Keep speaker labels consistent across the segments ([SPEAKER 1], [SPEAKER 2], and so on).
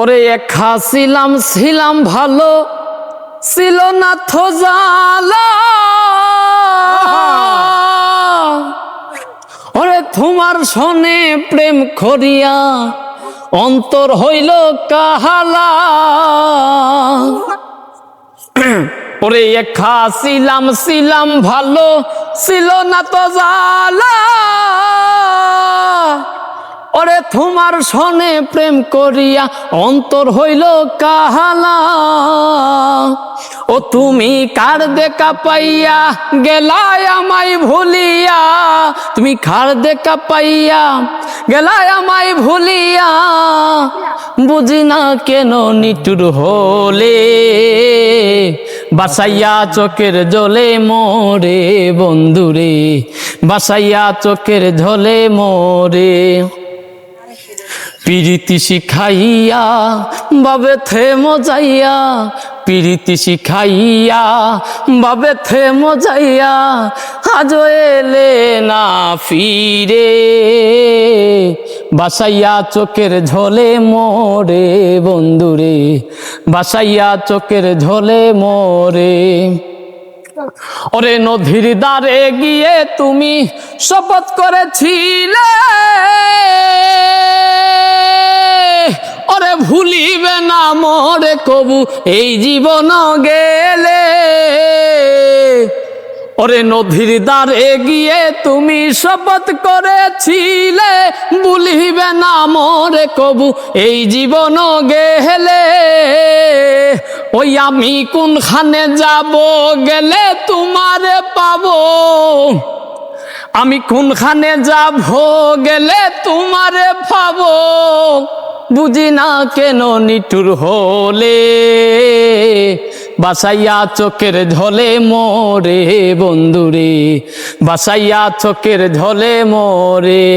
[SPEAKER 1] ওরে একা ছিলাম ভালো ছিল না তো জালা। ওরে তোমার সনে প্রেম করিয়া অন্তর হইল কাহালা। ওরে একা ছিলাম ভালো ছিল না তো জালা। ওরে তোমার সনে প্রেম করিয়া অন্তর হইল কাহালা। ও তুমি কার দেখা পাইয়া গেলায় আমায় ভুলিয়া, তুমি কার দেখা পাইয়া গেলায় আমায় ভুলিয়া। বুঝি না কেন নিটুর হলে বাসাইয়া চোখের জলে মোরে বন্ধুরে, বাসাইয়া চোখের ঝলে মোরে। পিরিতি শিখাইয়া বাবে থে মজাইয়া, পিরিতি শিখাইয়া বাবে থে মজাইয়া। আজ এলে না ফিরে বাসাইয়া চোখের ঝলে মোরে বন্ধুরে, বাসাইয়া চোখের ঝলে মোরে। ওরে নদীর দ্বারে গিয়ে তুমি শপথ করেছিলে, ওরে ভুলিবে না মোরে কবু এই জীবন গেলে। ওরে নদীর দ্বারে গিয়ে তুমি শপথ করেছিলে, ভুলিবে না মোরে কবু এই জীবন গেলে। ওই আমি কোনখানে যাব গেলে তোমারে পাবো, আমি কোনখানে যাব গেলে তোমারে পাবো। বুঝি না কেন নিটুর হলে বাসাইয়া চোখের ঝলে মোরে বন্ধুরে, বাসাইয়া চোখের ঝলে মোরে।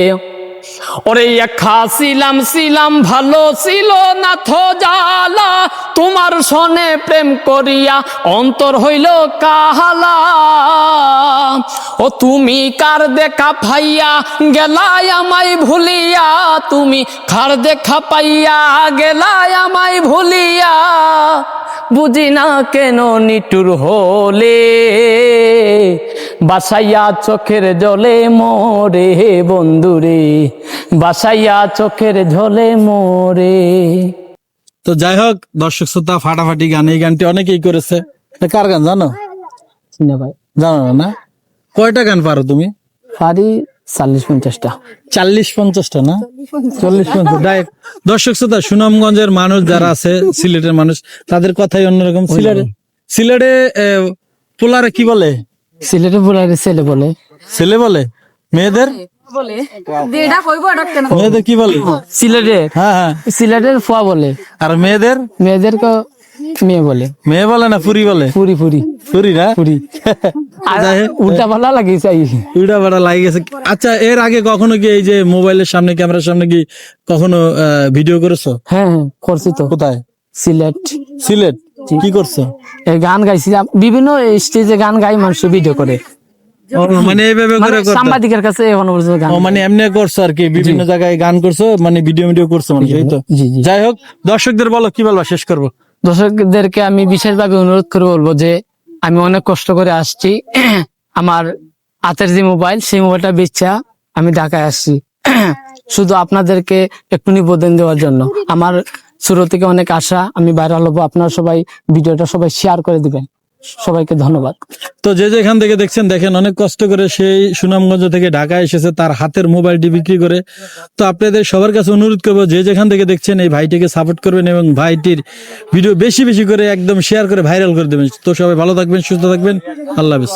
[SPEAKER 1] ওরে একা ছিলাম ভালো ছিল না তো জালা। তোমার সনে প্রেম করিয়া অন্তর হইল কাহালা। ও তুমি কার দেখা পাইয়া গেলায় আমায় ভুলিয়া, তুমি কার দেখা পাইয়া গেলায় আমায় ভুলিয়া। বুঝি না কেন নিটুর হলে বাসাইয়া চোখের জলে মোরে বন্ধুরে, বাসাইয়া চোখের ঝলে মোরে।
[SPEAKER 2] তো যাই হোক দর্শক শ্রোতা, ফাটাফাটি গান, এই গানটি অনেকেই করেছে। কার গান জানো?
[SPEAKER 1] ভাই
[SPEAKER 2] জানো না? কয়টা গান পারো তুমি?
[SPEAKER 1] পারি 40-50টা।
[SPEAKER 2] 40-50টা না? 40-50। দর্শক শ্রোতা, সুনামগঞ্জের মানুষ যারা আছে, সিলেটের মানুষ, তাদের কথাই অন্যরকম। সিলেটে পোলারে কি বলে?
[SPEAKER 1] সিলেটে পোলারে ছেলে বলে।
[SPEAKER 2] ছেলে বলে? মেয়েদের মেয়েদের কি বলে?
[SPEAKER 1] সিলেটে
[SPEAKER 2] হ্যাঁ হ্যাঁ,
[SPEAKER 1] সিলেটের ফুয়া বলে।
[SPEAKER 2] আর মেয়েদের?
[SPEAKER 1] মেয়েদেরকে মেয়ে বলে।
[SPEAKER 2] মেয়ে বলে না ফুরি বলে?
[SPEAKER 1] ফুরি ফুরি
[SPEAKER 2] ফুরি না?
[SPEAKER 1] ফুরি। উল্টা পাল্টা লাগিয়েছে,
[SPEAKER 2] উল্টা পাল্টা লাগিয়ে গেছে। আচ্ছা, এর আগে কখনো কি এই যে মোবাইলের সামনে, ক্যামেরার সামনে কি কখনো ভিডিও করেছো?
[SPEAKER 1] হ্যাঁ হ্যাঁ করছি তো।
[SPEAKER 2] কোথায়?
[SPEAKER 1] সিলেট।
[SPEAKER 2] সিলেট কি করছো?
[SPEAKER 1] এই গান গাইছি, বিভিন্ন স্টেজে গান গাই, মানুষ ভিডিও করে।
[SPEAKER 2] মানে এইভাবে করে
[SPEAKER 1] সাংবাদিকের কাছে এখনো পর্যন্ত গান,
[SPEAKER 2] মানে এমনি করছো আর কি, বিভিন্ন জায়গায় গান করছো, মানে ভিডিও করছো মানে, এই তো। যাই হোক, দর্শকদের বলো, কি বলবা, শেষ করবো।
[SPEAKER 1] দর্শকদেরকে আমি বিশেষভাবে অনুরোধ করে বলবো যে আমি অনেক কষ্ট করে আসছি। আমার হাতের যে মোবাইল, সেই মোবাইলটা বেচা আমি ঢাকায় আসছি শুধু আপনাদেরকে একটু নিবেদন দেওয়ার জন্য। আমার শুরু থেকে অনেক আশা আমি ভাইরাল হবো। আপনারা সবাই ভিডিওটা সবাই শেয়ার করে দিবেন। সবাইকে ধন্যবাদ।
[SPEAKER 2] তো যে যেখান থেকে দেখছেন, দেখেন অনেক কষ্ট করে সেই সুনামগঞ্জ থেকে ঢাকায় এসেছে তার হাতের মোবাইলটি বিক্রি করে। তো আপনাদের সবার কাছে অনুরোধ করবো, যে যেখান থেকে দেখছেন এই ভাইটিকে সাপোর্ট করবেন এবং ভাইটির ভিডিও বেশি বেশি করে একদম শেয়ার করে ভাইরাল করে দেবেন। তো সবাই ভালো থাকবেন, সুস্থ থাকবেন, আল্লাহ হাফেজ।